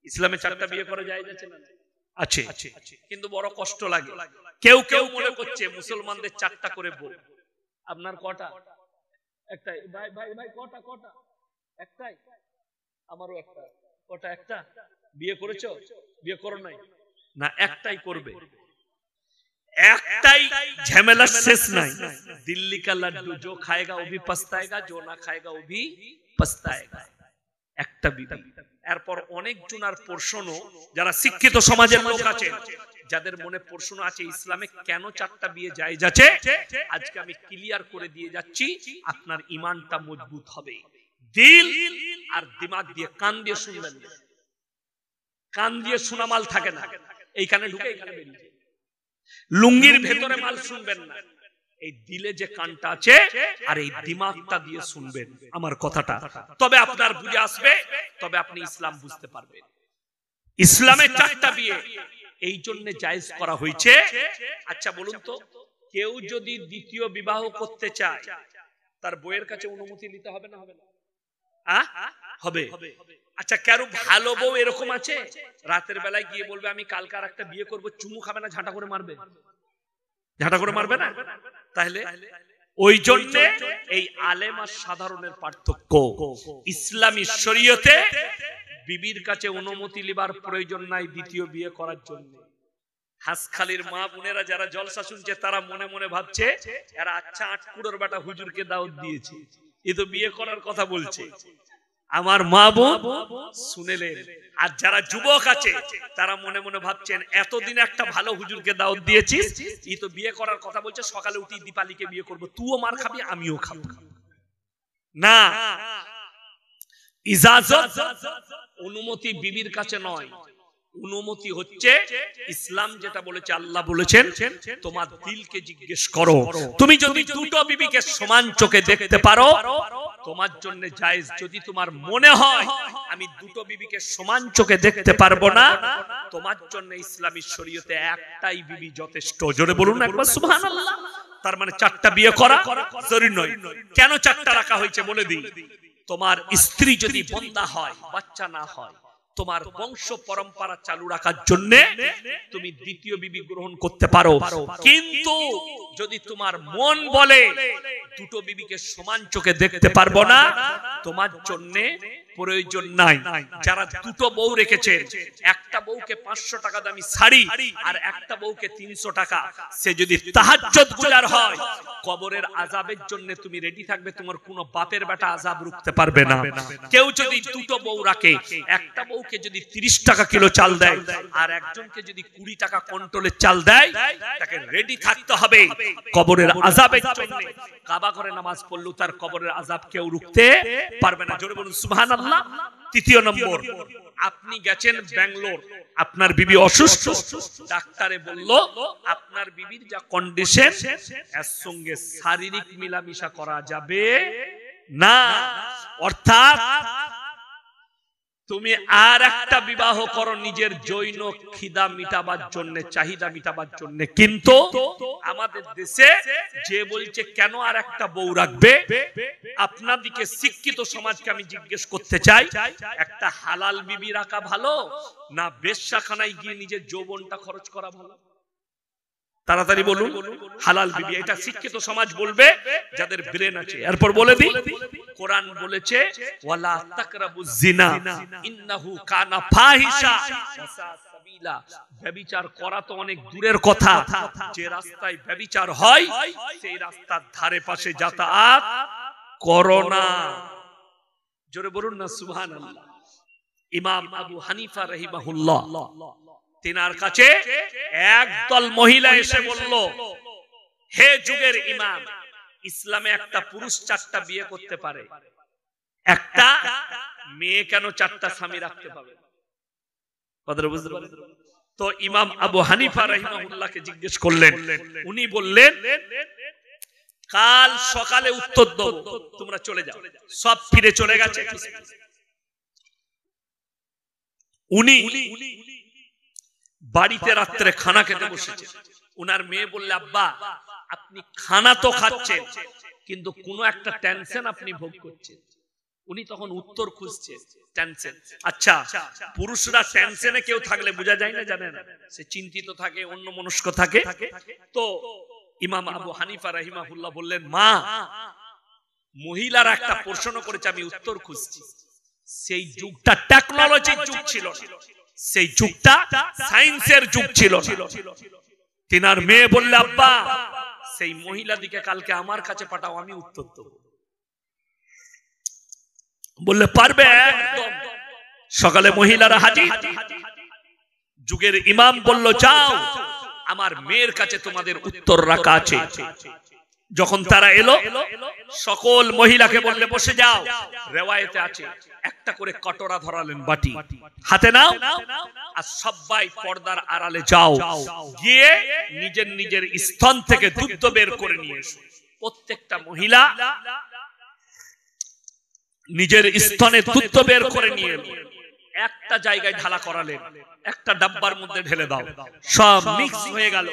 ইসলামে 4টা বিয়ে করা যায় যাচ্ছে না? আছে, কিন্তু বড় কষ্ট লাগে। কেউ কেউ মনে করছে মুসলমানদের 4টা করে বউ। আপনার কটা? একটাই। ভাই ভাই ভাই কটা? একটাই। আমারও একটা। কটা? একটা। বিয়ে করেছো? বিয়ে করো নাই? না, একটাই করবে। একটাই, ঝামেলা শেষ নাই। দিল্লি কা লাড্ডু, जो खाएगा वो भी पछताएगा, जो ना खाएगा वो भी पछताएगा। একটা বিবি। এরপর অনেক জনার প্রশ্ন, যারা শিক্ষিত সমাজের লোক আছে, যাদের মনে প্রশ্ন আছে ইসলামে কেন 4টা বিয়ে জায়েজ আছে, আজকে আমি ক্লিয়ার করে দিয়ে যাচ্ছি, আপনার ঈমানটা মজবুত হবে। দিল আর দিমাগ দিয়ে, কান দিয়ে শুনবেন না। কান দিয়ে শোনা মাল থাকে না, এইখানে ঢুকে এইখানে বেরিয়ে। লুঙ্গির ভেতরে মাল শুনবেন না, এই দিলে যে কানটা আছে আর এই দিমাগটা দিয়ে শুনবেন আমার কথাটা, তবে আপনার বুঝে আসবে, তবে আপনি ইসলাম বুঝতে পারবেন। ইসলামে 4টা বিয়ে এই জন্য জায়েজ করা হয়েছে। আচ্ছা বলুন তো, কেউ যদি দ্বিতীয় বিবাহ করতে চায়, তার বউয়ের কাছে অনুমতি নিতে হবে না? হবে না? হবে। আচ্ছা, কারো ভালো বউ এরকম আছে, রাতের বেলায় গিয়ে বলবে আমি কালকে আর একটা বিয়ে করবো, চুমু খাবে না, ঝাঁটা করে মারবে? ঝাঁটা করে মারবে না? তাহলে ওই জন্য এই আলেম আর সাধারণের পার্থক্য। ইসলামী শরীয়তে বিবির কাছে অনুমতি লিবার প্রয়োজন নাই দ্বিতীয় বিয়ে করার জন্য। হাসখালির মা বোনেরা যারা জলসা শুনছে, তারা মনে মনে ভাবছে এরা আচ্ছা 8 কুড়োর বেটা হুজুরকে দাওয়াত দিয়েছে, এ তো বিয়ে করার কথা বলছে। আমার মা বোন শুনেলেন। আর যারা যুবক আছে তারা মনে মনে ভাবছেন এতদিন একটা ভালো হুজুরকে দাওয়াত দিয়েছিস, ই তো বিয়ে করার কথা বলছে, সকালে উঠি দীপালিকে বিয়ে করব, তুইও মার খাবি আমিও খাবো। না, ইজাজত অনুমতি বিবির কাছে নয়, অনুমতি হচ্ছে ইসলাম যেটা বলেছে, আল্লাহ বলেছেন তোমার দিলকে জিজ্ঞেস করো। তুমি যদি দুটো বিবিকে সমান চোখে দেখতে পারো তোমার জন্য জায়েজ। যদি তোমার মনে হয় আমি দুটো বিবিকে সমান চোখে দেখতে পারবো না, তোমার জন্য ইসলামী শরীয়তে একটাই বিবি যথেষ্ট। জোরে বলুন একবার সুবহানাল্লাহ। তার মানে 4টা বিয়ে করা জরুরি নয়। কেন 4টা রাখা হয়েছে বলে দিই। তোমার স্ত্রী যদি বন্দা হয়, বাচ্চা না হয়, তোমার বংশ পরম্পরা চালু রাখার জন্য তুমি দ্বিতীয় বিবি গ্রহণ করতে পারো। কিন্তু যদি তোমার মন বলে দুটো বিবিকে সমান চোখে দেখতে পারবো না, তোমার জন্য প্রয়োজন নাই। যারা দুটো বউ রেখেছে, একটা বউকে 500 টাকা দামি শাড়ি আর একটা বউকে 300 টাকা, সে যদি তাহাজ্জুদ গুজার হয়, কবরের আযাবের জন্য তুমি রেডি থাকবে, তোমার কোনো বাপের বেটা আযাব রুখতে পারবে না। কেউ যদি দুটো বউ রাখে, একটা বউকে যদি 30 টাকা কিলো চাল দেয় আর একজনকে যদি 20 টাকা কন্ট্রোলের চাল দেয়, তাকে রেডি থাকতে হবে কবরের আযাবের জন্য। কাবা করে নামাজ পড়লেও তার কবরের আযাব কেউ রুখতে পারবে না। জোরে বলুন সুবহানাল্লাহ। তৃতীয় নম্বর, আপনি গেছেন ব্যাঙ্গালোর, আপনার বিবি অসুস্থ, ডাক্তারে বলল আপনার বিবির যা কন্ডিশন, এর সঙ্গে শারীরিক মিলামিশা করা যাবে না। অর্থাৎ তুমি আর একটা বিবাহ করো নিজের জৈন খিদা মিটাবার জন্য, চাহিদা মিটাবার জন্য। কিন্তু আমাদের দেশে যে বলছে কেন আর একটা বউ রাখবে, আপনাদিকে শিক্ষিত সমাজকে আমি জিজ্ঞেস করতে চাই, একটা হালাল বিবি রাখা ভালো না বেশ্যাখানায় গিয়ে নিজের যৌবনটা খরচ করা ভালো? তাড়াতাড়ি বলুন। হালাল বিবি, এটা শিক্ষিত সমাজ বলবে যাদের ব্রেন আছে। এরপর বলে দিই, কোরআন বলেছে ওয়ালা তাকরাবুজ জিনা ইন্নাহু কানা ফাহিশা ওয়া সাবিলা। ব্যভিচার করা তো অনেক দূরের কথা, যে রাস্তায় ব্যভিচার হয় সেই রাস্তার ধারে পাশে যাতায়াত করো না। জোরে বলুন না সুবহানাল্লাহ। ইমাম আবু হানিফা রাহিমাহুল্লাহ, তিনার কাছে একদল মহিলা এসে বলল, হে যুগের ইমাম, ইসলামে একটা পুরুষ 4টা বিয়ে করতে পারে, একটা মেয়ে কেন 4টা স্বামী রাখতে পাবে? কথাটা বুঝতে পারলেন? তো ইমাম আবু হানিফা রাহিমাহুল্লাহকে জিজ্ঞেস করলেন, উনি বললেন কাল সকালে উত্তর দেব, তোমরা চলে যাও। সব ফিরে চলে গেছে। উনি বাড়িতে রাত্রে খানা খেতে বসেছে। উনার মেয়ে বললে, আব্বা আপনি খানা তো খাচ্ছেন, কিন্তু কোনো একটা টেনশন আপনি ভোগ করছেন। উনি তখন উত্তর খুঁজছে, টেনশন। আচ্ছা, পুরুষরা টেনশনে কেউ থাকলে বোঝা যায় না, জানেন, সে চিন্তিত থাকে, অন্যমনস্ক থাকে। তো ইমাম আবু হানিফা রাহিমাহুল্লাহ বললেন, মা, মহিলারা একটা প্রশ্ন করেছে, আমি উত্তর খুঁজছি। সেই যুগটা টেকনোলজির যুগ ছিল না, সেই যুগটা সায়েন্সের যুগ ছিল না। তিনার মেয়ে বললে, আব্বা, সেই মহিলা দিকে কালকে আমার কাছে পাঠাও, আমি উত্তর দেব। বললে, পারবে? একদম। সকালে মহিলারা হাজির। যুগের ইমাম বলল, যাও, আমার মেয়ের কাছে তোমাদের উত্তর রাখা আছে। যখন তারা এলো, সকল মহিলাকে বললে, বসে যাও। রিওয়ায়েতে আছে, একটা করে কটোরা ধরালেন, বাটি হাতে নাও, আর সবাই পর্দার আড়ালে যাও, গিয়ে নিজের নিজের স্তন থেকে দুধ বের করে নিয়ে এসো। প্রত্যেকটা মহিলা নিজের স্তনে দুধ বের করে নিয়ে এলো, একটা জায়গায় ঢালা করালেন, একটা ডাব্বার মধ্যে ঢেলে দাও, সব মিক্স হয়ে গেল।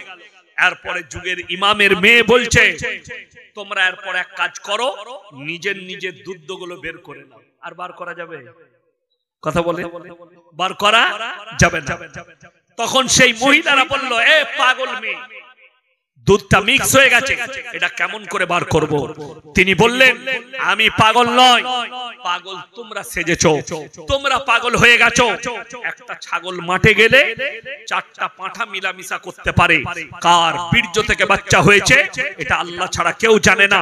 এরপরে যুগের ইমামের মেয়ে বলছে, তোমরা এরপর এক কাজ করো, নিজের নিজের দুধগুলো বের করে নাও। আর বার করা যাবে? কথা বলে, বার করা যাবে না। তখন সেই মহিলারা বলল, এ পাগল মেয়ে, দুধটা মিক্স হয়ে গেছে, এটা কেমন করে বার করব? তিনি বললেন, আমি পাগল নয়, পাগল তোমরা সেজেছো, তোমরা পাগল হয়ে গেছো। একটা ছাগল মাঠে গেলে চারটা পাঁঠা মিলামিশা করতে পারে, কার বীর্য থেকে বাচ্চা হয়েছে এটা আল্লাহ ছাড়া কেউ জানে না।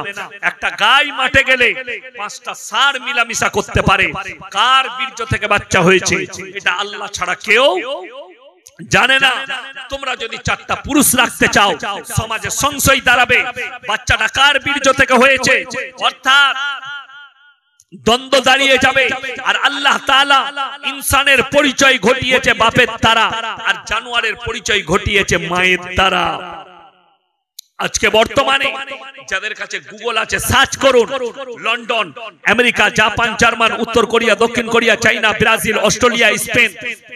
একটা গাই মাঠে গেলে পাঁচটা ষাঁড় মিলামিশা করতে পারে, কার বীর্য থেকে বাচ্চা হয়েছে এটা আল্লাহ ছাড়া কেউ জানে না। তোমরা যদি চারটা পুরুষ রাখতে চাও, সমাজে সংশয় দাঁড়াবে, বাচ্চাটা কার বীর্য থেকে হয়েছে, অর্থাৎ দ্বন্দ্ব দাঁড়িয়ে যাবে। আর আল্লাহ তাআলা ইনসানের পরিচয় ঘটিয়েছে বাপের দ্বারা, আর জানোয়ারের পরিচয় ঘটিয়েছে মায়ের দ্বারা। আজকে বর্তমানে যাদের কাছে গুগল আছে, সার্চ করুন, লন্ডন, আমেরিকা, জাপান, জার্মান, উত্তর কোরিয়া, দক্ষিণ কোরিয়া, চাইনা, ব্রাজিল, অস্ট্রেলিয়া, স্পেন,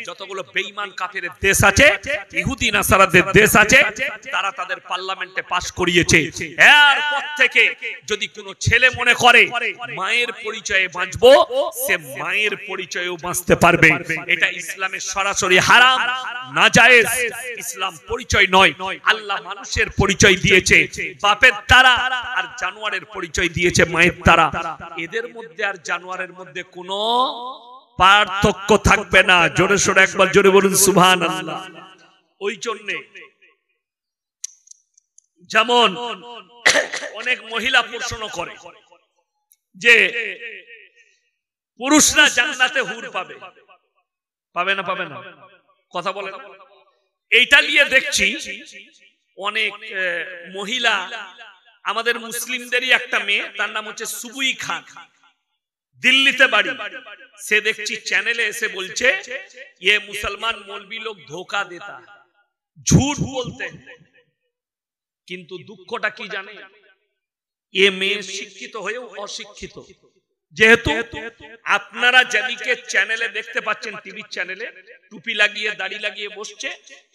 যতগুলো বেঈমান কাফেরের দেশ আছে, ইহুদি নাসারাদের দেশ আছে, তারা তাদের পার্লামেন্টে পাস করিয়েছে। এরপর থেকে যদি কোনো ছেলে মনে করে মায়ের পরিচয়ে বাঁচবো, সে মায়ের পরিচয়েও বাঁচতে পারবে। এটা ইসলামের সরাসরি হারাম, নাজায়েজ। ইসলাম পরিচয় নয়, আল্লাহ মানুষের পরিচয় দিয়েছে বাপের দ্বারা, আর জানোয়ারের পরিচয় দিয়েছে মায়ের দ্বারা। এদের মধ্যে আর জানোয়ারের মধ্যে কোনো পার্থক্য থাকবে না। জোরে সোরে একবার জোরে বলুন সুবহানাল্লাহ। ওই জন্য যেমন অনেক মহিলা প্রশ্ন করে যে পুরুষরা জান্নাতে হুর পাবে, পাবে না? পাবে না? কথা বলে না। এইটা নিয়ে দেখছি অনেক মহিলা, আমাদের মুসলিমদেরই একটা মেয়ে, তার নাম হচ্ছে সুবুই খান, দিল্লিতে বাড়ি। সে দেখছি চ্যানেলে এসে বলছে, ये मुसलमान मौलवी लोग धोखा देता है, झूठ बोलते हैं। কিন্তু দুঃখটা কি জানে, এ মেয়ে শিক্ষিত হয়েও অশিক্ষিত। যেহেতু আপনারা যেদিকে চ্যানেলে দেখতে পাচ্ছেন, টিভি চ্যানেলে টুপি লাগিয়ে দাড়ি লাগিয়ে বসছে,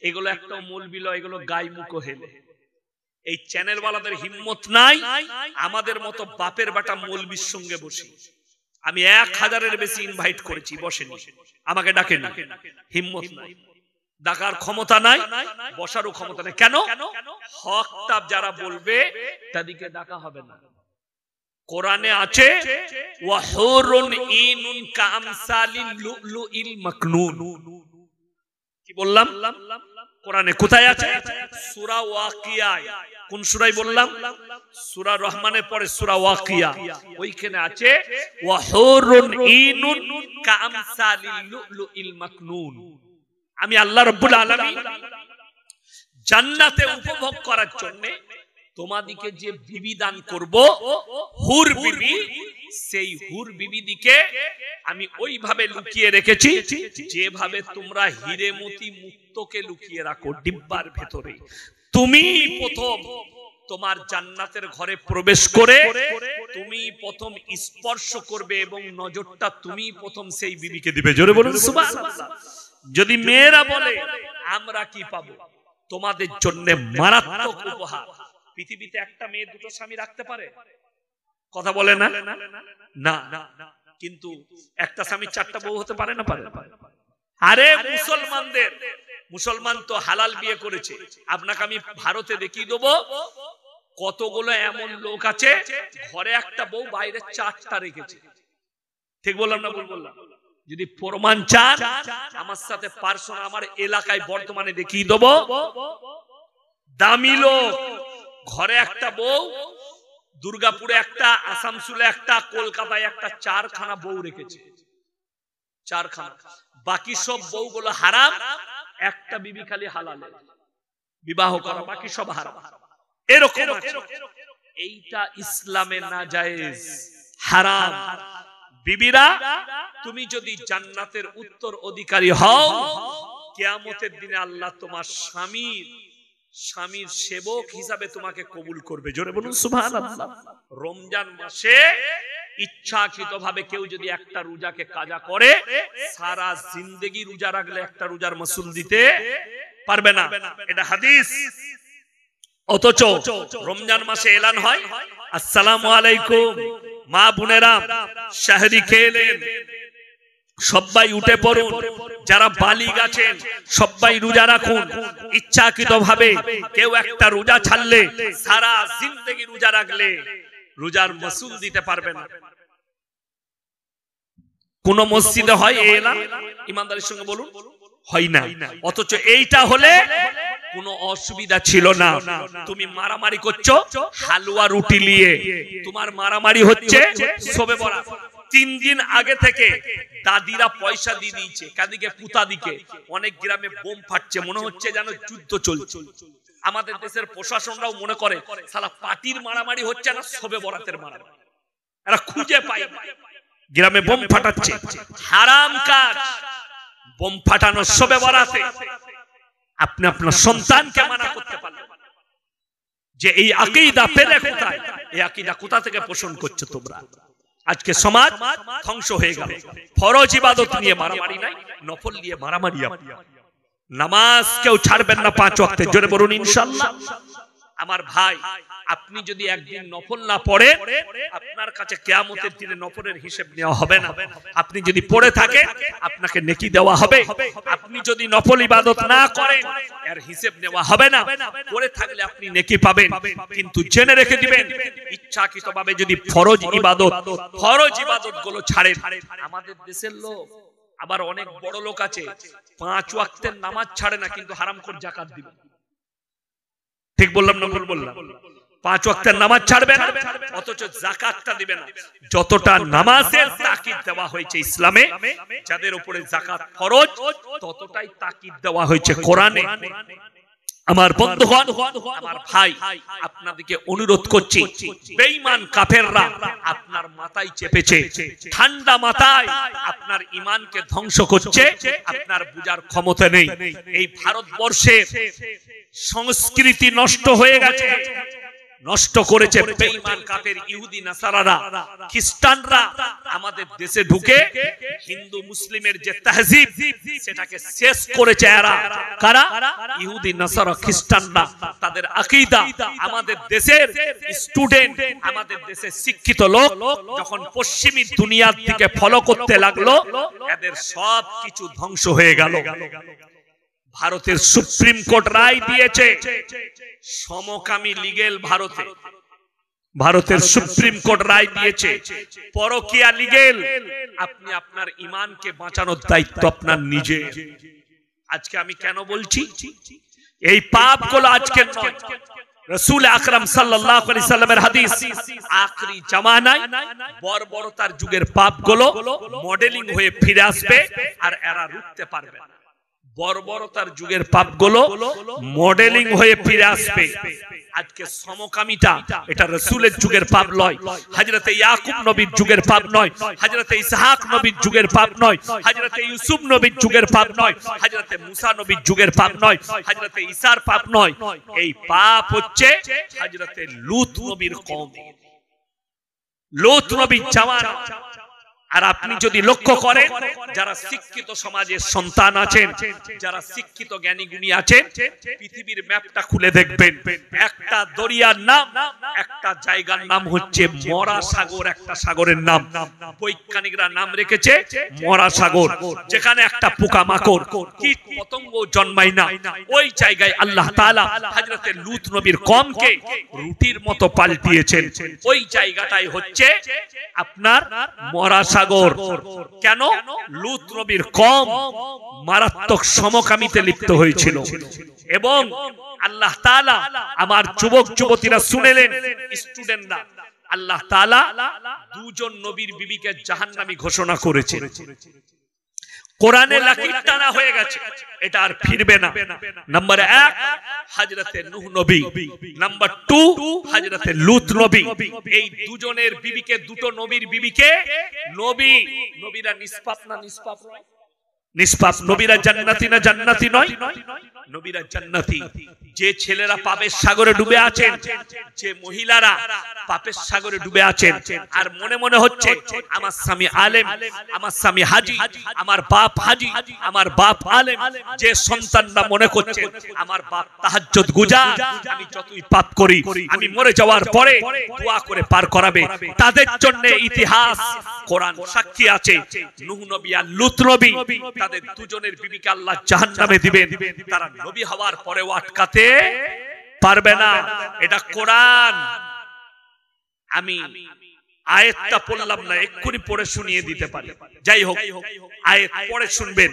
এগুলো একটা মৌলবি লয়, এগুলো গায়ে মুখো হেলে। এই চ্যানেল ওয়ালাদের হিম্মত নাই আমাদের মতো বাপের বাটা মৌলবির সঙ্গে বসি। আমি 1000-এর বেশি ইনভাইট করেছি, বসেনি, আমাকে ডাকেনি, হিম্মত নাই, ডাকার ক্ষমতা নাই, বসারও ক্ষমতা নেই। কেন? হকটা যারা বলবে তাদেরকে ডাকা হবে না। কোরআনে আছে, ওয়াহুরুন ইনুন কামসালিল লুলুইল মাকনুন। কি বললাম? কোরআনে কোথায় আছে? সূরা ওয়াকিয়া। কোন সূরায় বললাম? সূরা রহমানের পরে সূরা ওয়াকিয়া, ওইখানে আছে ওয়াহুরুন ইনুন কামসালিল লুলুইল মাকনুন। আমি আল্লাহ রাব্বুল আলামিন জান্নাতে উপভোগ করার জন্য তোমাদিকে যে বিবি দান করব, হুর বিবি, সেই হুর বিবি দিকে আমি ওইভাবে লুকিয়ে রেখেছি যেভাবে তোমরা হীরে মতি মুক্তকে লুকিয়ে রাখো ডিব্বার ভেতরে। তুমি প্রথম তোমার জান্নাতের ঘরে প্রবেশ করে তুমি প্রথম স্পর্শ করবে এবং নজরটা তুমি প্রথম সেই বিবিকে দিবে। জোরে বলুন সুবহানাল্লাহ। যদি মেয়েরা বলে আমরা কি পাবো, তোমাদের জন্য মারাত্মক উপহার। পৃথিবীতে একটা মেয়ে দুটো স্বামী রাখতে পারে? কথা বলে না? না। কিন্তু একটা স্বামী 4টা বউ হতে পারে না? পারে। আরে মুসলমান তো হালাল বিয়ে করেছে। আপনাকে আমি ভারতে দেখিয়ে দেবো কতগুলো এমন লোক আছে ঘরে একটা বউ বাইরে 4টা রেখেছে। ঠিক বললাম না? বললাম। যদি প্রমাণ চান আমার সাথে পার্সোনাল আমার এলাকায় বর্তমানে দেখিয়ে দেবো দামি লোক ঘরে একটা বউ, দুর্গাপুরে একটা, আসানসোলে একটা, কলকাতায় একটা, 4খানা বউ রেখেছে। 4খানা। বাকি সব বউগুলো হারাম, একটা বিবি খালি হালাল বিবাহ করা, বাকি সব হারাম। এরকম এইটা ইসলামে নাজায়েজ, হারাম। বিবিরা তুমি যদি জান্নাতের উত্তর অধিকারী হও, কিয়ামতের দিনে আল্লাহ তোমার স্বামীর সেবক হিসাবে তোমাকে কবুল করবে। জোরে বলুন সুবহানাল্লাহ। রমজান মাসে ইচ্ছাকৃতভাবে কেউ যদি একটা রোজাকে কাজা করে, সারা জিন্দেগি রোজা রাখলে একটা রোজার মাসুল দিতে পারবে না, এটা হাদিস। অথচ রমজান মাসে এলান হয়, আসসালামু আলাইকুম মা বোনেরা, শাহরি খেলেন, সবাই উঠে পড়ুন, যারা বালিগ আছেন সবাই রোজা রাখুন। ইচ্ছাকৃতভাবে কেউ একটা রোজা ছাড়লে, সারা জিন্দেগি রোজা রাখলে রোজার মাসুল দিতে পারবে না। কোন মসজিদে হয় এই এলান? ইমানদারির সঙ্গে বলুন, হয় না। অথচ এইটা হলে কোনো অসুবিধা ছিল না। তুমি মারামারি করছো হালুয়া রুটি নিয়ে, তোমার মারামারি হচ্ছে শবে বরাত 3 দিন আগে থেকে দাদিরা পয়সা দিয়ে দিয়েছে, কাদিকে পুতাদিকে। অনেক গ্রামে বোম ফাটছে, মনে হচ্ছে যেন যুদ্ধ চলছে। আমাদের দেশের প্রশাসনরাও মনে করে শালা পার্টির মারামারি হচ্ছে না শবে বরাতের মারামারি, এরা খুঁজে পায় গ্রামে বোম ফাটাচ্ছে। হারাম কাজ বোম ফাটানো শবে বরাতে। আপনি আপনার সন্তানকে মানা করতে পারলেন যে এই আকীদা পেলে কোথায়, এই আকীদা কোথা থেকে পোষণ করছো তোমরা? আজকে সমাজ ধ্বংস হয়ে গেল। ফরজ ইবাদত নিয়ে মারামারি নাই, নফল নিয়ে মারামারি। নামাজ কেউ ছাড়বেন না 5 ওয়াক্তের। জোরে বলুন ইনশাআল্লাহ। আমার ভাই, আপনি যদি একদিন নফল না পড়ে, আপনার কাছে কিয়ামতের দিনে নফলের হিসাব নেওয়া হবে না। আপনি যদি পড়ে থাকে আপনাকে নেকি দেওয়া হবে। আপনি যদি নফল ইবাদত না করেন এর হিসাব নেওয়া হবে না। পড়ে থাকলে আপনি নেকি পাবেন, কিন্তু জেনে রেখে দিবেন ইচ্ছাকৃতভাবে যদি ফরজ ইবাদত গুলো ছাড়েন। আমাদের দেশের লোক আবার অনেক বড় লোক আছে 5 ওয়াক্তের নামাজ ছাড়ে না, কিন্তু হারামখোর যাকাত দিবে। ঠিক বললাম না? ভুল বললাম? 5 ওয়াক্তের নামাজ ছাড়বে না, অথচ যাকাতটা দিবে না। যতটা নামাজের তাকিদ দেওয়া হয়েছে ইসলামে, যাদের উপরে যাকাত ফরজ, ততটাই তাকিদ দেওয়া হয়েছে কোরআনে। আমার বন্ধুগণ, আমার ভাই, আপনাদেরকে অনুরোধ করছি, বেঈমান কাফেররা আপনার মাথায় চেপেছে, ঠান্ডা মাথায় আপনার ঈমানকে ধ্বংস করছে, আপনার বুঝার ক্ষমতা নেই। এই ভারতবর্ষে সংস্কৃতি নষ্ট হয়ে গেছে, নষ্ট করেছে বেঈমান কাফের ইহুদি নাসারারা, খ্রিস্টানরা আমাদের দেশে ঢুকে হিন্দু মুসলিমের যে তাহজিব সেটাকে শেষ করেছে। এরা কারা? ইহুদি নাসারা খ্রিস্টানরা। তাদের আকীদা আমাদের দেশের স্টুডেন্ট, আমাদের দেশের শিক্ষিত লোক যখন পশ্চিমী দুনিয়ার দিকে ফলো করতে লাগলো, এদের সব কিছু ধ্বংস হয়ে গেল। ভারতের সুপ্রিম কোর্ট রায় দিয়েছে সমকামী লিগেল। ভারতের সুপ্রিম কোর্ট রায় দিয়েছে পরকীয়া লিগেল। আপনি আপনার ঈমানকে বাঁচানোর দায়িত্ব আপনার নিজে। আজকে আমি কেন বলছি এই পাপগুলো আজকে নয়, রাসূল আকরাম সাল্লাল্লাহু আলাইহি সাল্লামের হাদিস, আখরি জামানায় বর্বরতার যুগের পাপগুলো মডেলিং হয়ে ফিরে আসবে, আর এরা রুখতে পারবে না। বর্বরতার যুগের পাপগুলো মডেলিং হয়ে ফিরে আসবে। আজকে সমকামিতা এটা রাসূলের যুগের পাপ নয়, হযরতে ইয়াকুব নবীর যুগের পাপ নয়, হযরতে ইসহাক নবীর যুগের পাপ নয়, হযরতে ইউসুফ নবীর যুগের পাপ নয়, হযরতে মুসা নবীর যুগের পাপ নয়, হযরতে ঈসার পাপ নয়। এই পাপ হচ্ছে হযরতে লূত নবীর কওম, লূত নবীর জামানা। আর আপনি যদি লক্ষ্য করেন যারা শিক্ষিত সমাজের সন্তান আছেন, যারা শিক্ষিত জ্ঞানী গুণী আছেন, পৃথিবীর ম্যাপটা খুলে দেখবেন একটা দরিয়ার নাম, একটা জায়গার নাম হচ্ছে মরা সাগর। একটা সাগরের নাম বৈজ্ঞানিকরা নাম রেখেছে মরা সাগর, যেখানে একটা পোকামাকড় কীট পতঙ্গ জন্মায় না। ওই জায়গায় আল্লাহ তাআলা হযরতে লূত নবীর কওমকে রুটির মতো পাল্টিয়েছেন। ওই জায়গাটাই হচ্ছে আপনার মরা সাগর। কেন? লূত নবীর কওম মারাত্মক সমকামিতে লিপ্ত হয়েছিল। এবং আল্লাহ তাআলা, আমার যুবক যুবতীরা শুনেলেন, স্টুডেন্টরা, আল্লাহ তাআলা দুজন নবীর বিবিকে জাহান্নামী ঘোষণা করেছেন। কোরআনে লাকির টানা হয়ে গেছে, এটা আর ফিরবে না। নাম্বার 1 হযরতে নূহ নবী, নাম্বার 2 হযরতে লূত নবী। এই দুজনের বিবিকে, দুটো নবীর বিবিকে, নবীরা নিষ্পাপ না নিষ্পাপ নয়? নিষ্পাপ। নবীরা জান্নাতি না জান্নাতি নয়? নবীরা জান্নাতি। যে ছেলেরা পাপের সাগরে ডুবে আছেন, যে মহিলারা পাপের সাগরে ডুবে আছেন, আর মনে মনে হচ্ছে আমার স্বামী আলেম, আমার স্বামী হাজী, আমার বাপ হাজী, আমার বাপ আলেম, যে সন্তানরা মনে করছে আমার বাপ তাহাজ্জুদ গুজার, আমি যতই পাপ করি আমি মরে যাওয়ার পরে দোয়া করে পার করাবে, তাদের জন্য ইতিহাস কোরআন সাক্ষী আছে। নূহ নবী আর লূত নবী, তাদের দুজনের বিবিকে আল্লাহ জাহান্নামে দিবেন। তারা নবী হওয়ার পরেও আটকাতে পারবে না। এটা কোরআন। আমি আয়াতটা পড়লাম না, এক্ষুনি পড়ে শুনিয়ে দিতে পারি। যাই হোক, আয়াত পড়ে শুনবেন,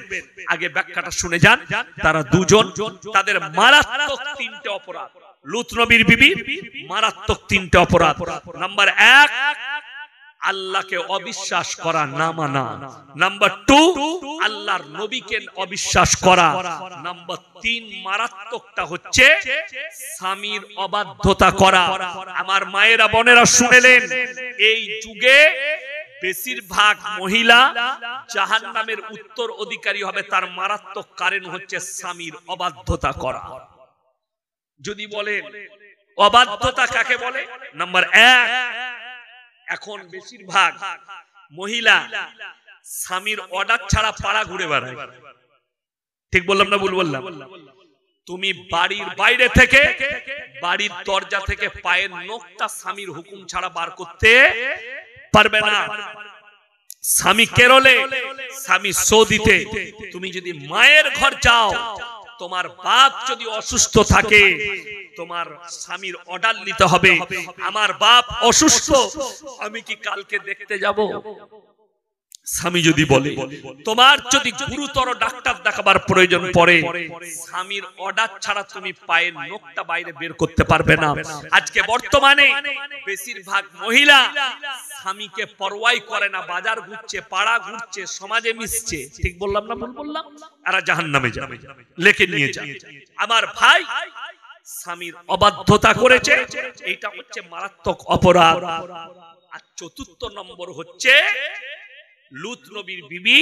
আগে ব্যাখ্যাটা শুনে যান। তারা দুজন, তাদের মারাত্মক 3টে অপরাধ। লূত নবীর বিবি মারাত্মক 3টে অপরাধ। নাম্বার 1 আল্লাহকে অবিশ্বাস করা, না মানা। নাম্বার 2 আল্লাহর নবীকে অবিশ্বাস করা। নাম্বার 3 মারাত্মকটা হচ্ছে স্বামীর অবাধ্যতা করা। আমার মায়েরা বোনেরা শুনেলেন, এই যুগে বেশিরভাগ মহিলা জাহান্নামের উত্তর অধিকারী হবে, তার মারাত্মক কারণ হচ্ছে স্বামীর অবাধ্যতা করা। যদি বলেন অবাধ্যতা কাকে বলে? নাম্বার 1, এখন বেশিরভাগ মহিলা স্বামীর অর্ডার ছাড়া পাড়া ঘুরে বেড়ায়। ঠিক বললাম না ভুল বললাম? তুমি বাড়ির বাইরে থেকে, বাড়ির দরজা থেকে পায়ের নখটা স্বামীর হুকুম ছাড়া বার করতে পারবে না। স্বামী কেরলে, স্বামী সৌদিতে, তুমি যদি মায়ের ঘর যাও, তোমার বাপ যদি অসুস্থ থাকে, তোমার স্বামীর অর্ডার নিতে হবে, আমার বাপ অসুস্থ, আমি কি কালকে দেখতে যাব? স্বামী যদি বলে, তোমার যদি গুরুতর ডাক্তার দেখাবার প্রয়োজন পড়ে, স্বামীর অর্ডার ছাড়া তুমি পায়ের নখটা বাইরে বের করতে পারবে না। আজকে বর্তমানে বেশিরভাগ মহিলা স্বামীকে পরোয়াই করে না, বাজার ঘুরছে, পাড়া ঘুরছে, সমাজে মিশছে। ঠিক বললাম না ভুল বললাম? এরা জাহান্নামে যাবে, লেখে নিয়ে যাবে। আমার ভাই স্বামীর অবাধ্যতা করেছে, এইটা হচ্ছে মারাত্মক অপরাধ। আর 4র্থ নম্বর হচ্ছে লূত নবীর বিবি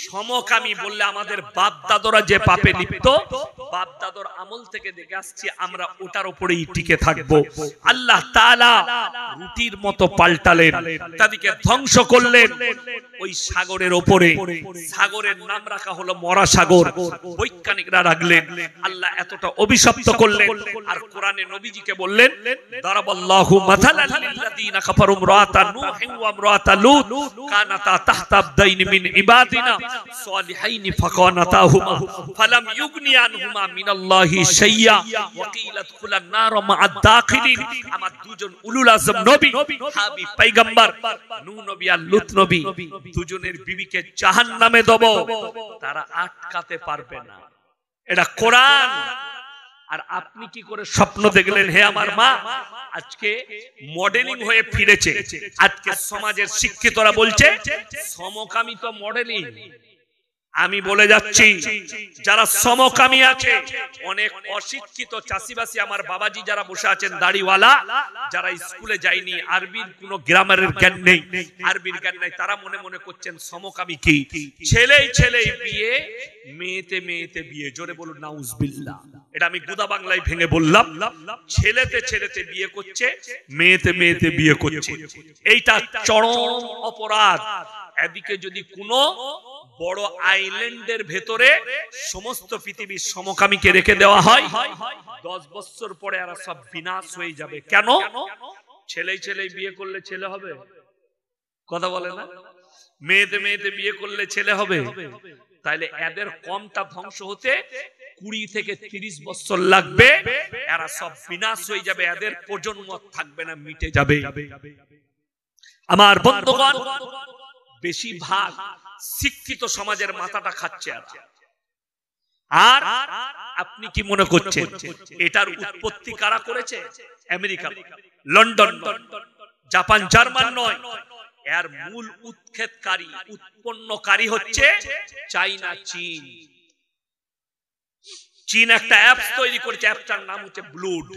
সমকামী। বললে আমাদের বাপ দাদরা যে পাপে লিপ্ত, বাপ দাদর আমল থেকে দেখে আসছি, আমরা ওটার উপরেই টিকে থাকবো। আল্লাহ তাআলা রুটির মতো পাল্টালেন, তাদেরকে ধ্বংস করলেন ওই সাগরের উপরে। সাগরের নাম রাখা হলো মরা সাগর, বৈজ্ঞানিকরা রাখলেন। আল্লাহ এতটা অভিশপ্ত করলেন, আর কোরআনে নবীজিকে বললেন, দারাবাল্লাহু মাসালাল লিল্লাযিনা কাফারু ইমরাআতা নূহিন ওয়া ইমরাআতা লূত কানাতা তাহতা আবদাইন মিন ইবাদিনা সালিহাইন ফাকানাতাহুমা ফালাম ইউগনি আনহুমা মিনাল্লাহি শাইয়্যা ওয়া কিলা দুখুলান নার মা'আদ দাখিলিন। আমার দুজন উলুল আযম নবী, হাবিব পয়গম্বর নূহ নবী আর লূত নবী, দুজনের বিবিকে জাহান্নামে দেব, তারা আটকাতে পারবে না। এটা কোরআন। আর আপনি কি করে স্বপ্ন দেখলেন? হে আমার মা, আজকে মডেলিং হয়ে ফিরেছে। আজকে সমাজের শিক্ষিতরা বলছে সমকামী তো মডেলিং। আমি বলে যাচ্ছি, যারা সমকামী আছে, অনেক অশিক্ষিত চাষিবাসী আমার বাবাজি যারা বসে আছেন, দাড়িওয়ালা, যারা স্কুলে যায়নি, আরবির কোন গ্রামারের জ্ঞান নেই, আরবির জ্ঞান নাই, তারা মনে মনে করছেন সমকামী কি? ছেলেই ছেলেই বিয়ে, মেয়েতে মেয়েতে বিয়ে। জোরে বলুন নাউজুবিল্লাহ। এটা আমি গুদা বাংলায় ভেঙে বললাম, ছেলেতে ছেলেতে বিয়ে করছে, মেয়েতে মেয়েতে বিয়ে করছে। এইটা চরম অপরাধ। এদিকে যদি কোনো বড় আইল্যান্ডের ভেতরে সমস্ত পৃথিবীর সমকামীকে রেখে দেওয়া হয়, 10 বছর পরে এরা সব বিনাশ হয়ে যাবে। কেন? ছেলে বিয়ে করলে ছেলে হবে, কথা বলে না? মেয়েতে বিয়ে করলে ছেলে হবে, তাইলে এদের কমটা ধ্বংস হতে 20 থেকে 30 বছর লাগবে। এরা সব বিনাশ হয়ে যাবে, এদের প্রজন্ম থাকবে না, মিটে যাবে। আমার বন্ধুগণ, বেশিরভাগ শিক্ষিত সমাজের মাথাটা খাচ্ছে। আর আপনি কি মনে করছেন এটার উৎপত্তি কারা করেছে? আমেরিকা, লন্ডন, জাপান, জার্মান নয়। এর মূল উৎক্ষেপকারী, উৎপন্নকারী হচ্ছে চাইনা, চীন। চীন একটা অ্যাপস তৈরি করেছে, অ্যাপটার নাম হচ্ছে ব্লুড।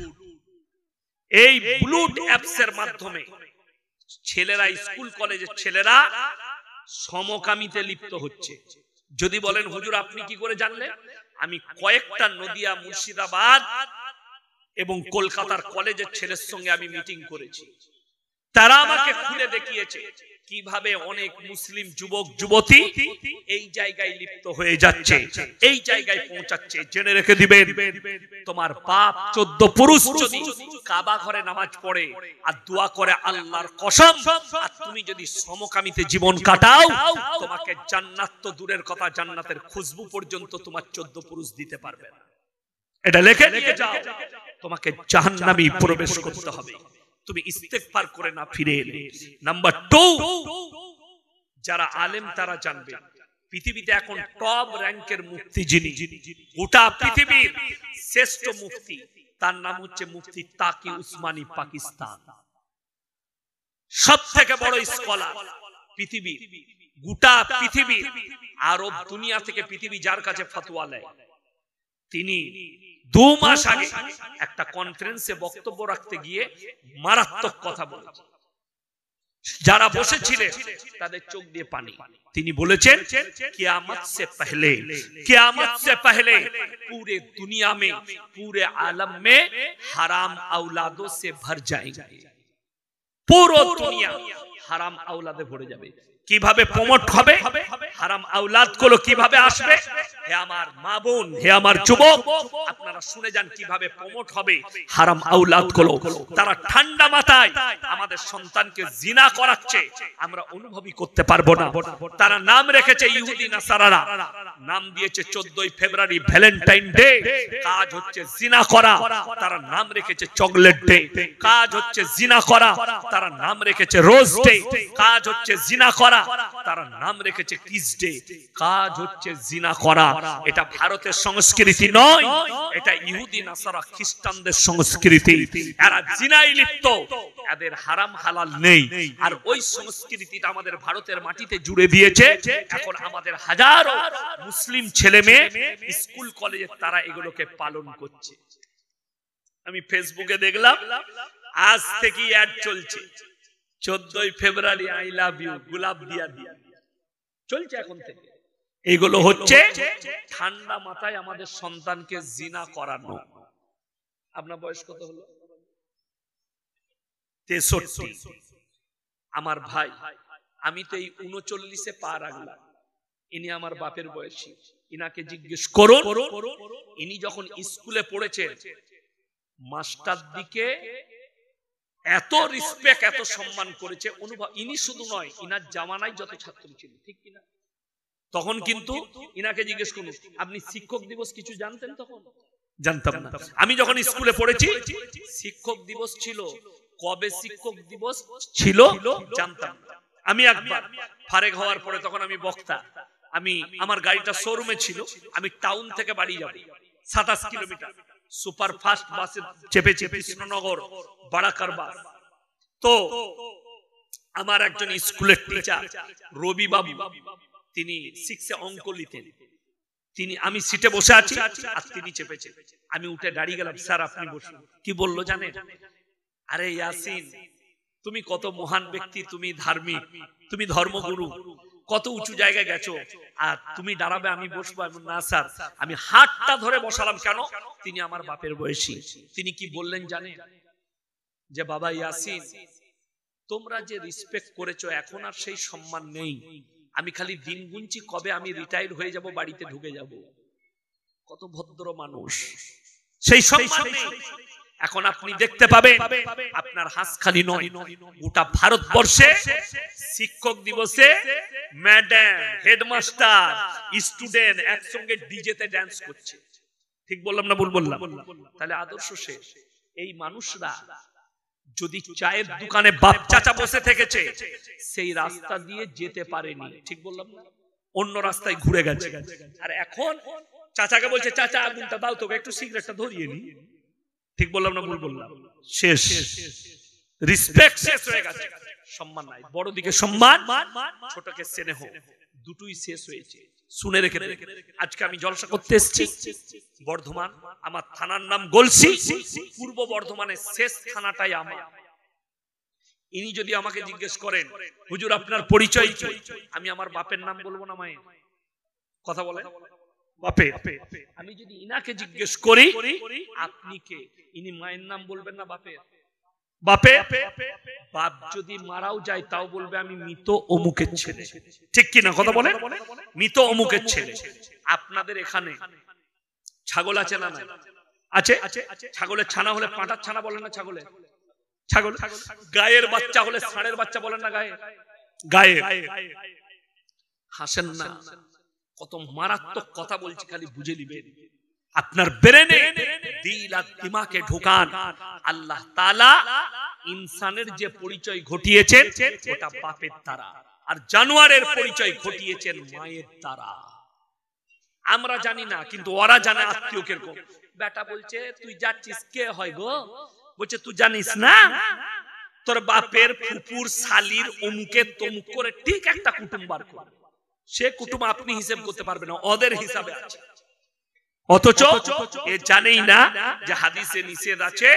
এই ব্লুড অ্যাপস এর মাধ্যমে ছেলেরা, স্কুল কলেজের ছেলেরা সমকামিতে লিপ্ত হচ্ছে। যদি বলেন হুজুর আপনি কি করে জানলেন? আমি কয়েকটা নদিয়া, মুর্শিদাবাদ এবং কলকাতার কলেজের ছেলের সঙ্গে আমি মিটিং করেছি। তারা আমাকে খুলে দেখিয়েছে কিভাবে অনেক মুসলিম যুবক যুবতী এই জায়গায় লিপ্ত হয়ে যাচ্ছে, এই জায়গায় পৌঁছাচ্ছে। জেনে রেখে দিবেন, তোমার বাপ 14 পুরুষ যদি কাবা ঘরে নামাজ পড়ে আর দোয়া করে আল্লাহর কসম, আর তুমি যদি সমকামীতে জীবন কাটাও, তোমাকে জান্নাত তো দূরের কথা, জান্নাতের খুশবু পর্যন্ত তোমার 14 পুরুষ দিতে পারবে না। এটা লিখে নিয়ে যাও, তোমাকে জাহান্নামে প্রবেশ করতে হবে তুমি ইস্তেগফার করে না ফিরে এলে। নাম্বার 2, যারা আলেম তারা জানবে পৃথিবীতে এখন টপ র‍্যাঙ্কের মুফতি যিনি, গোটা পৃথিবীর শ্রেষ্ঠ মুফতি, তার নাম হচ্ছে মুফতি তাকি উসমানী, পাকিস্তান। সবথেকে বড় স্কলার পৃথিবীর, গোটা পৃথিবীর আরব দুনিয়া থেকে পৃথিবী যার কাছে ফতোয়া নেয়, তিনি 2 মাস আগে একটা কনফারেন্সে বক্তব্য রাখতে গিয়ে মারাত্মক কথা বলেছেন। যারা বসেছিলেন তাদের চোখ দিয়ে পানি। তিনি বলেছেন কিয়ামত সে পহলে पूरे दुनिया में, पूरे आलम में हराम औलादों से भर जाएंगे। পুরো দুনিয়া হারাম আওলাদে ভরে যাবে। কিভাবে প্রমোট হবে? হারাম আওলাদ গুলো কিভাবে আসবে? হে আমার মা বোন, হে আমার যুবক, আপনারা শুনে যান কিভাবে প্রমোট হবে হারাম আওলাদ গুলো। তারা ঠান্ডা মাথায় আমাদের সন্তানকে জিনা করাচ্ছে, আমরা অনুভবই করতে পারবো না। তারা নাম রেখেছে ইহুদি নাসারারা, নাম দিয়েছে 14 ফেব্রুয়ারি ভ্যালেন্টাইন ডে, কাজ হচ্ছে জিনা করা। তারা নাম রেখেছে চকলেট ডে, কাজ হচ্ছে জিনা করা। তারা নাম রেখেছে রোজ ডে, কাজ হচ্ছে জিনা করা। তারা নাম রেখেছে কিস ডে, কাজ হচ্ছে জিনা করা। এটা ভারতের সংস্কৃতি নয়, এটা ইহুদি নাসারা খ্রিস্টানদের সংস্কৃতি। এরা জিনায় লিপ্ত, এদের হারাম হালাল নেই। আর ওই সংস্কৃতিটা আমাদের ভারতের মাটিতে জুড়ে দিয়েছে। এখন আমাদের হাজারো মুসলিম ছেলে মেয়ে স্কুল কলেজে তারা এগুলোকে পালন করছে। আমি ফেসবুকে দেখলাম আজ থেকে অ্যাড চলছে, 14 ফেব্রুয়ারি আই লাভ ইউ, গোলাপ দিয়া দিয়া চলছে এখন থেকে। এগুলো হচ্ছে ঠান্ডা মাথায় আমাদের সন্তানকে জিনা করানো। আপনার বয়স কত হলো? 63। আমার ভাই, আমি তো এই 39-এ পা রাখলাম। ইনি আমার বাপের বয়সী, ইনাকে জিজ্ঞেস করুন, ইনি যখন স্কুলে পড়েছেন মাস্টার দিকে এত রেসপেক্ট, এত সম্মান করেছে অনুভব। ইনি শুধু নয়, ইনার জামানায় যত ছাত্র ছিল, ঠিক কিনা? তখন কিন্তু ইনাকে জিজ্ঞেস করুন, আপনি শিক্ষক দিবস কিছু জানতেন? তখন জানতাম না। আমি যখন স্কুলে পড়েছি শিক্ষক দিবস ছিল, কবে শিক্ষক দিবস ছিল জানতাম। আমি একবার ফারেক হওয়ার পরে, তখন আমি বক্তা, আমি আমার গাড়িটা শোরুমে ছিল, আমি টাউন থেকে বাড়ি যাব 27 কিলোমিটার, সুপার ফাস্ট বাসে চেপেছি, কৃষ্ণনগর বারাকার বাস। তো আমার একজন স্কুলের টিচার রবি বাবু, তিনি 6-এ অঙ্ক নিতেন। তিনি, আমি সিটে বসে আছি আর তিনি চেপেছে, আমি উঠে দাঁড়িয়ে গেলাম, স্যার আপনি বসুন। কি বললো জানেন? আরে ইয়াসিন, তুমি কত মহান ব্যক্তি, তুমি ধার্মিক, তুমি ধর্মগুরু, কত উঁচু জায়গায় গেছো, আর তুমি দাঁড়াবে আমি বসবো? না স্যার, আমি হাতটা ধরে বসালাম। কেন? তিনি আমার বাপের বয়সী। তিনি কি বললেন জানেন? যে বাবা ইয়াসিন, তোমরা যে রেসপেক্ট করেছো এখন আর সেই সম্মান নেই। আমি খালি দিন গুনছি কবে আমি রিটায়ার হয়ে যাব, বাড়িতে ঢুকে যাব। কত ভদ্র মানুষ, সেই সম্মান নেই। এখন আপনি দেখতে পাবেন আপনার হাঁসখালি নয়, গোটা ভারতবর্ষে শিক্ষক দিবসে ম্যাডাম, হেডমাস্টার, স্টুডেন্ট একসঙ্গে ডিজেতে ডান্স করছে। ঠিক বললাম না ভুল বললাম? তাহলে আদর্শ শেষ। এই মানুষরা যদি চায়ের দোকানে বাপ চাচা বসে থেকেছে, সেই রাস্তা দিয়ে যেতে পারেনি, ঠিক বললাম না, অন্য রাস্তায় ঘুরে গেছে। আর এখন চাচাকে বলছে, চাচা আগুনটা দাও, তোকে একটু সিগারেটটা ধরিয়ে নি। ঠিক বললাম না ভুল বললাম? শেষ, রেসপেক্ট শেষ হয়ে গেছে, সম্মান নাই। বড় দিকে সম্মান, ছোটকে স্নেহ, দুটোই শেষ হয়েছে। শুনে রেখে আজকে আমি জলসা করতে এসেছি বর্ধমান, আমার থানার নাম গলসি, পূর্ব বর্ধমানের শেষ থানাটাই আমার। ইনি যদি আমাকে জিজ্ঞেস করেন, হুজুর আপনার পরিচয় কি, আমি আমার বাপের নাম বলবো না মায়ের? কথা বলে বাপের। আমি যদি ইনাকে জিজ্ঞেস করি আপনি কে, ইনি মায়ের নাম বলবেন না বাপের? বাপের। বাপ যদি মারাও যায় তাও বলবে আমি মৃত অমুকের ছেলে, ঠিক কিনা কথা বলে? মৃত অমুকের ছেলে। আপনাদের এখানে ছাগল আছে না? আছে। ছাগলের ছানা হলে পাঁঠার ছানা বলেন না? ছাগলের ছাগল। গায়ের বাচ্চা হলে ষাঁড়ের বাচ্চা বলেন না? গায়ে। হাসেন না, কত মারাত্মক কথা বলছি, খালি বুঝে নিবেন। আপনার ব্রেনে দিল আর দিমাগে ঢোকান। আল্লাহ তাআলা ইনসানের যে পরিচয় ঘটিয়েছেন ওটা বাপের দ্বারা, আর জানোয়ারের পরিচয় ঘটিয়েছেন মায়ের দ্বারা। আমরা জানি না, কিন্তু ওরা জানে আত্মীয় কিরকম। বেটা বলছে তুই যাচ্ছিস, কে হয় গো? বলছে তুই জানিস না, তোর বাপের ফুপুর শালির অমুকে তমুক করে ঠিক একটা কুটুম বার করে। সে কুটুম আপনি হিসেব করতে পারবে না, ওদের হিসাবে আছে। অথচ এ জানেই না যে হাদিসে নিষেধ আছে,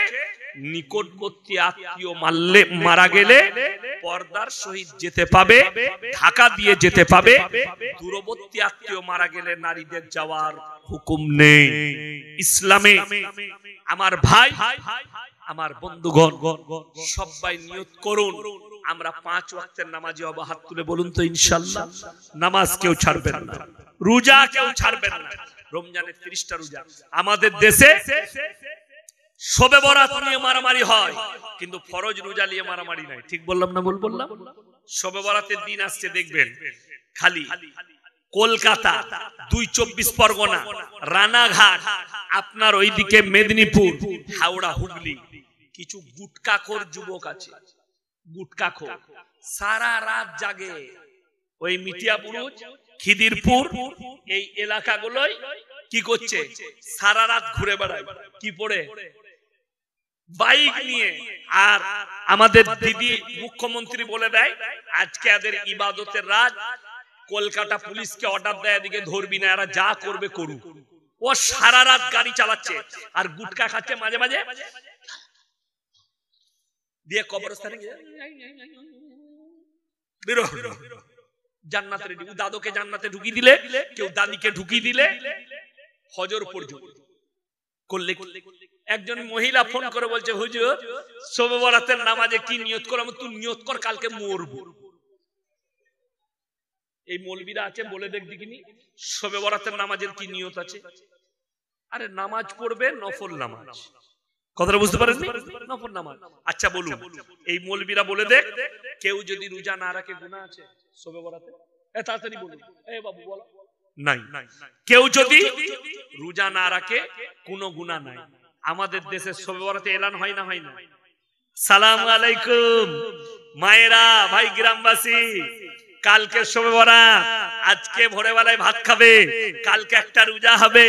নিকটবর্তী আত্মীয় মারা গেলে পর্দার সহিত যেতে পাবে, ঢাকা দিয়ে যেতে পাবে। দূরবর্তী আত্মীয় মারা গেলে নারীদের যাওয়ার হুকুম নেই ইসলামে। আমার ভাই, আমার বন্ধুগণ, সবাই নিয়ত করুন আমরা 5 ওয়াক্তের নামাজি হব। হাত তুলে বলুন তো ইনশাআল্লাহ। নামাজ কেউ ছাড়বেন না, রোজা কেউ ছাড়বেন না। রমজানের 30টা রোজা। আমাদের দেশে শবে বরাত নিয়ে মারামারি হয়, কিন্তু ফরজ রোজা নিয়ে মারামারি নাই। ঠিক বললাম না ভুল বললাম? শবে বরাতের দিন আসছে, দেখবেন খালি কলকাতা, 2-24 পরগনা, রানাঘাট, আপনার ওইদিকে মেদিনীপুর, হাওড়া, হুগলি, কিছু গুটকাখোর যুবক আছে। গুটকাখোর সারা রাত জাগে। ওই মিটিয়াবুরুজ, খিদিরপুর, এই এলাকাগুলোয় কি করছে? সারা রাত ঘুরে বেড়ায়। কি পড়ে? বাইক নিয়ে। আর আমাদের দিদি মুখ্যমন্ত্রী বলে দেয় আজকে এদের ইবাদতের রাত। কলকাতা পুলিশকে অর্ডার দেয় এদিকে ধরবি না, এরা যা করবে করুক। ও সারা রাত গাড়ি চালাচ্ছে আর গুটকা খাচ্ছে মাঝে মাঝে, দিয়ে কবরস্থানে জান্নাতে রেডি। দাদুকে জান্নাতে ঢুকিয়ে দিলে, কেউ দাদিকে ঢুকিয়ে দিলে, হজর পর্যন্ত করলে। একজন মহিলা ফোন করে বলছে, হুজুর শবে বরাতের নামাজে কি নিয়ত করব? তুই নিয়ত কর কালকে মরবো। এই মৌলবীরা আছে, বলে দেখ দেখিনি শবে বরাতের নামাজের কি নিয়ত আছে। আরে নামাজ পড়বে, নফল নামাজ। কথাটা বুঝতে পারেন? নফল নামাজ। আচ্ছা বলুন, এই মৌলবীরা বলে দেখ কেউ যদি রোজা না রাখে গুনাহ আছে শবে বরাতে? তাড়াতাড়ি বলুন, এ বাবু বলো। নাই। কেউ যদি রোজা না রাখে কোনো গুনাহ নাই। আমাদের দেশে শবে বরাতে এলান হয় না? হয় না? সালামু আলাইকুম মায়েরা, ভাই গ্রামবাসী, কালকে শবে বরাত, আজকে ভোরবেলায় ভাত খাবে, কালকে একটা রোজা হবে।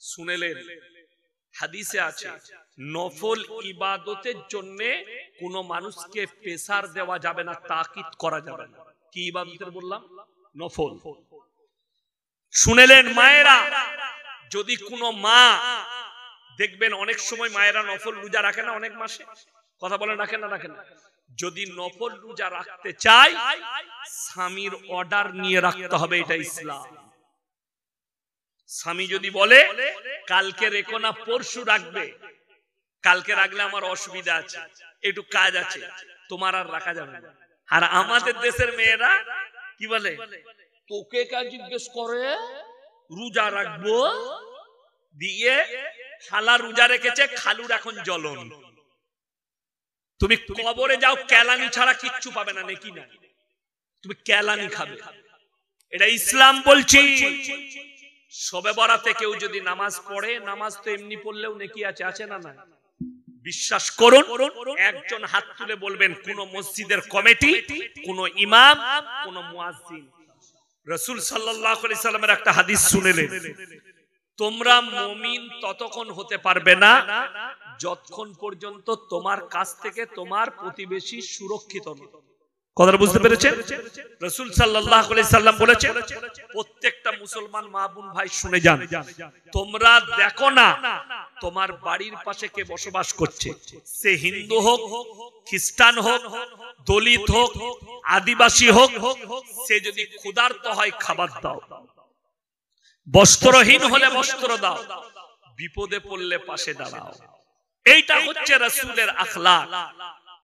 শুনেলেন? হাদিসে আছে নফল ইবাদতের জন্য কোন মানুষকে প্রেসার দেওয়া যাবে না, তাকিদ করা যাবে না। কি ইবাদতের বললাম? নফল। শুনেলেন মায়েরা? যদি কোনো মা দেখবেন অনেক সময় মায়েরা নফল রোজা রাখে না অনেক মাসে, কথা বলেন রাখে না? রাখে না। যদি নফল রোজা রাখতে চায় স্বামীর অর্ডার নিয়ে রাখতে হবে, এটা ইসলাম। স্বামী যদি বলে কালকে রেখো না পরশু রাখবে, কালকে রাখলে আমার অসুবিধা আছে, একটু কাজ আছে, তোমার আর রাখা যাবে না। আর আমাদের দেশের মেয়েরা কি বলে, তোকে কাজ জিজ্ঞেস করে রোজা রাখবো, দিয়ে খালা রোজা রেখেছে, খালুর এখন জ্বলন। তুমি কবরে যাও, কেলানি ছাড়া কিচ্ছু পাবে না, নাকি না, তুমি কেলানি খাবে। এটা ইসলাম বলছি। শবে বরাতে কেউ যদি নামাজ পড়ে, নামাজ তো এমনি পড়লেও নেকি আছে, আছে না না? বিশ্বাস করুন, একজন হাত তুলে বলবেন কোন মসজিদের কমিটি, কোন ইমাম, কোন মুয়াজ্জিন। রাসূল সাল্লাল্লাহু আলাইহি সাল্লামের একটা হাদিস শুনেলেন, তোমরা মুমিন ততক্ষণ হতে পারবে না যতক্ষণ পর্যন্ত তোমার কাছ থেকে তোমার প্রতিবেশী সুরক্ষিত নয়। কথাটা বুঝতে পেরেছেন? রাসূল সাল্লাল্লাহু আলাইহি সাল্লাম বলেছেন, প্রত্যেকটা মুসলমান মা বোন ভাই শুনে যান, তোমরা দেখো না তোমার বাড়ির পাশে কে বসবাস করছে, সে হিন্দু হোক, খ্রিস্টান হোক, দলিত হোক, আদিবাসী হোক, সে যদি ক্ষুধার্ত হয় খাবার দাও, বস্ত্রহীন হলে বস্ত্র দাও, বিপদে পড়লে পাশে দাঁড়াও। এইটা হচ্ছে রাসূলের আখলাক।